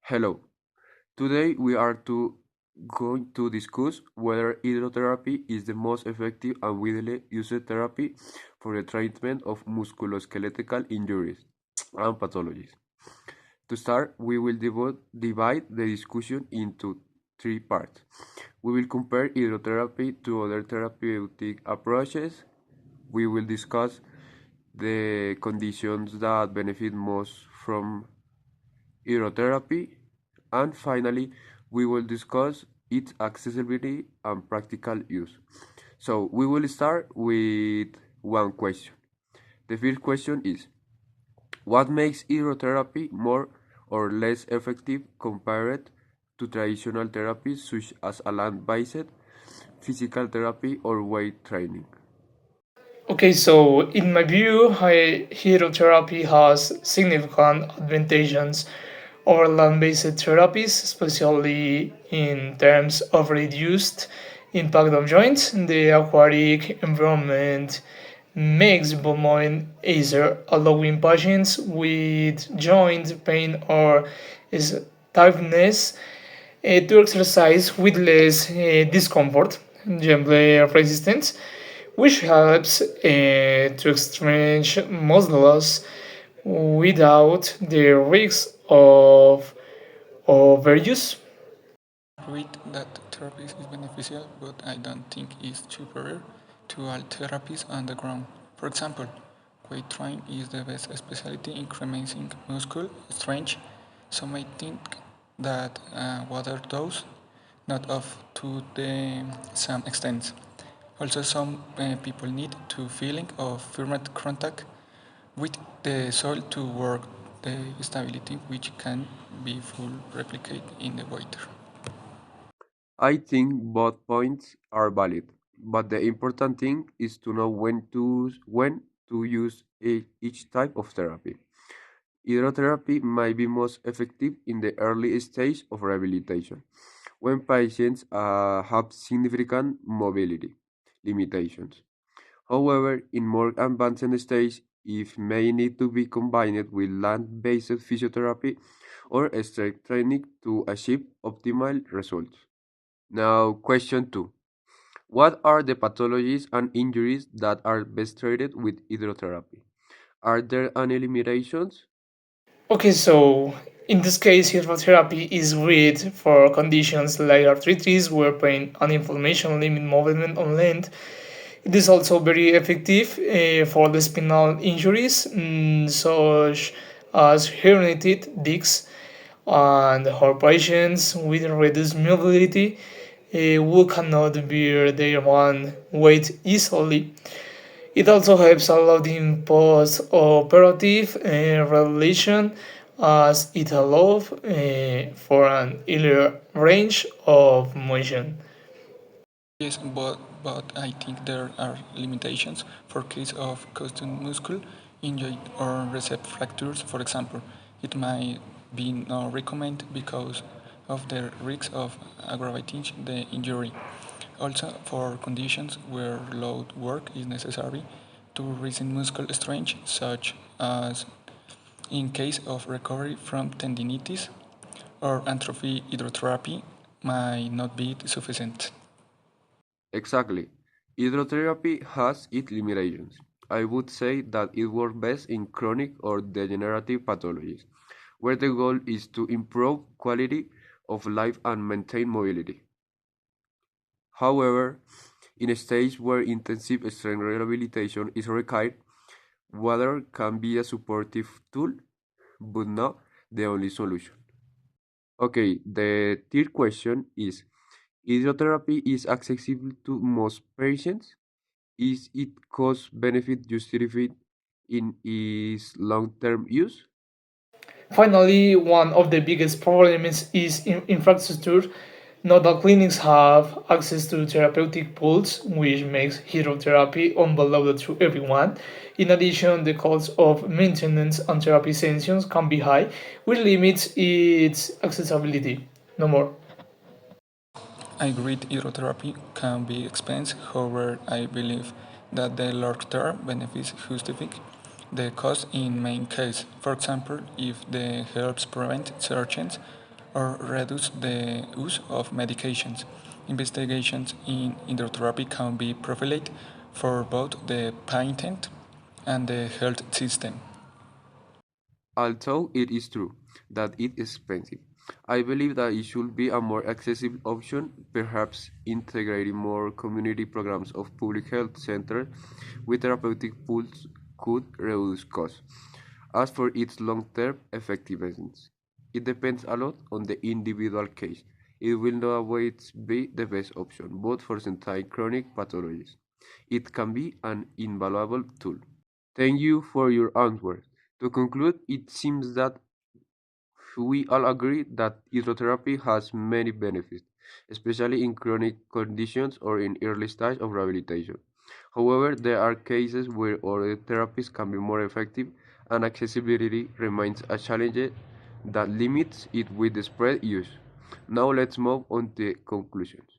Hello. Today we are going to discuss whether hydrotherapy is the most effective and widely used therapy for the treatment of musculoskeletal injuries and pathologies. To start, we will divide the discussion into three parts. We will compare hydrotherapy to other therapeutic approaches. We will discuss the conditions that benefit most from hydrotherapy, and finally, we will discuss its accessibility and practical use. So, we will start with one question. The first question is: what makes hydrotherapy more or less effective compared to traditional therapies such as a land-based physical therapy or weight training? Okay, so in my view, hydrotherapy has significant advantages over land-based therapies, especially in terms of reduced impact on joints. The aquatic environment makes movement easier, allowing patients with joint pain or stiffness to exercise with less discomfort, gently resistance, which helps to exchange muscle loss without the risk of overuse. Read that therapy is beneficial, but I don't think it's superior to all therapies on the ground. For example, weight training is the best specialty increasing muscle strength. Some may think that water dose not off to the some extent. Also, some people need to feeling of firm contact with the soil to work the stability, which can be full replicate in the water. I think both points are valid, but the important thing is to know when to use each type of therapy. Hydrotherapy might be most effective in the early stage of rehabilitation, when patients have significant mobility limitations. However, in more advanced stage, it may need to be combined with land-based physiotherapy or strength training to achieve optimal results. Now, question 2. What are the pathologies and injuries that are best treated with hydrotherapy? Are there any limitations? Okay, so in this case, hydrotherapy is great for conditions like arthritis, where pain and inflammation limit movement on land. It is also very effective for the spinal injuries, such as herniated discs, and for patients with reduced mobility who cannot bear their own weight easily. It also helps a lot in post-operative rehabilitation as it allows for an earlier range of motion. Yes, but I think there are limitations for case of custom muscle injury or recep fractures, for example. It might be not recommended because of the risk of aggravating the injury. Also, for conditions where load work is necessary to regain muscle strength, such as in case of recovery from tendinitis or atrophy, hydrotherapy might not be sufficient. Exactly. Hydrotherapy has its limitations. I would say that it works best in chronic or degenerative pathologies, where the goal is to improve quality of life and maintain mobility. However, in a stage where intensive strength rehabilitation is required, water can be a supportive tool, but not the only solution. Okay, the third question is: hydrotherapy is accessible to most patients? Is it cost benefit justified in its long term use? Finally, one of the biggest problems is infrastructure. Not all clinics have access to therapeutic pools, which makes hydrotherapy unavailable to everyone. In addition, the cost of maintenance and therapy sessions can be high, which limits its accessibility. No more. I agree hydrotherapy can be expensive, however, I believe that the long-term benefits justify the cost in main case. For example, if the helps prevent surgeons or reduce the use of medications. Investigations in hydrotherapy can be profiled for both the patient and the health system. Although it is true that it is expensive, I believe that it should be a more accessible option, perhaps integrating more community programs of public health centers with therapeutic pools could reduce costs. As for its long-term effectiveness, it depends a lot on the individual case. It will not always be the best option, but for certain chronic pathologies, it can be an invaluable tool. Thank you for your answers. To conclude, it seems that we all agree that hydrotherapy has many benefits, especially in chronic conditions or in early stage of rehabilitation. However, there are cases where other therapies can be more effective and accessibility remains a challenge that limits it with the spread use. Now let's move on to conclusions.